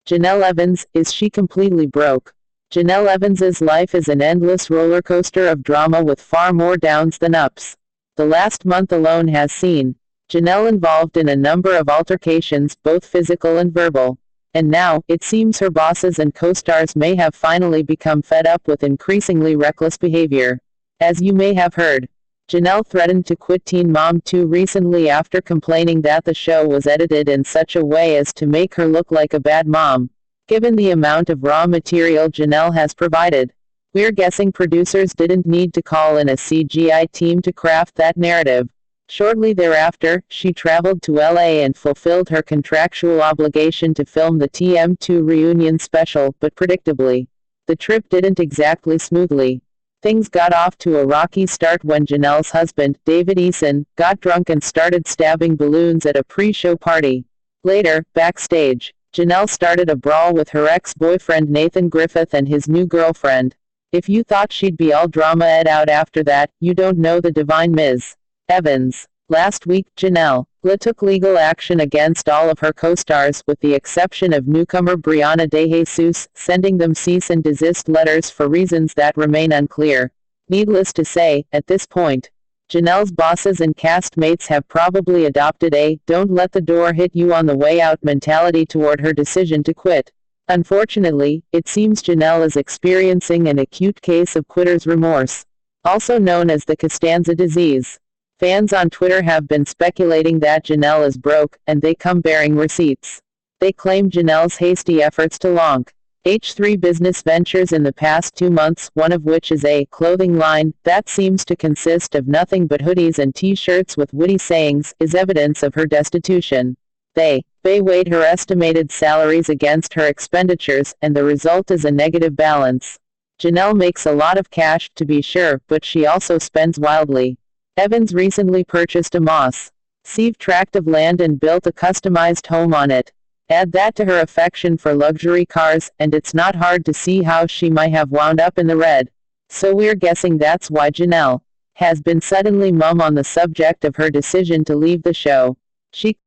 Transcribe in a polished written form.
Jenelle Evans, is she completely broke? Jenelle Evans's life is an endless roller coaster of drama with far more downs than ups. The last month alone has seen Jenelle involved in a number of altercations, both physical and verbal. And now, it seems her bosses and co-stars may have finally become fed up with increasingly reckless behavior. As you may have heard, Jenelle threatened to quit Teen Mom 2 recently after complaining that the show was edited in such a way as to make her look like a bad mom. Given the amount of raw material Jenelle has provided, we're guessing producers didn't need to call in a CGI team to craft that narrative. Shortly thereafter, she traveled to LA and fulfilled her contractual obligation to film the TM2 reunion special, but predictably, the trip didn't exactly smoothly. Things got off to a rocky start when Jenelle's husband, David Eason, got drunk and started stabbing balloons at a pre-show party. Later, backstage, Jenelle started a brawl with her ex-boyfriend Nathan Griffith and his new girlfriend. If you thought she'd be all drama-ed out after that, you don't know the divine Ms. Evans. Last week, Jenelle took legal action against all of her co-stars, with the exception of newcomer Brianna De Jesus, sending them cease and desist letters for reasons that remain unclear. Needless to say, at this point, Jenelle's bosses and castmates have probably adopted a "don't let the door hit you on the way out" mentality toward her decision to quit. Unfortunately, it seems Jenelle is experiencing an acute case of quitter's remorse, also known as the Costanza disease. Fans on Twitter have been speculating that Jenelle is broke, and they come bearing receipts. They claim Jenelle's hasty efforts to launch H3 business ventures in the past 2 months, one of which is a clothing line that seems to consist of nothing but hoodies and t-shirts with witty sayings, is evidence of her destitution. They weighed her estimated salaries against her expenditures, and the result is a negative balance. Jenelle makes a lot of cash, to be sure, but she also spends wildly. Evans recently purchased a Moss Sieve tract of land and built a customized home on it. Add that to her affection for luxury cars, and it's not hard to see how she might have wound up in the red. So we're guessing that's why Jenelle has been suddenly mum on the subject of her decision to leave the show. She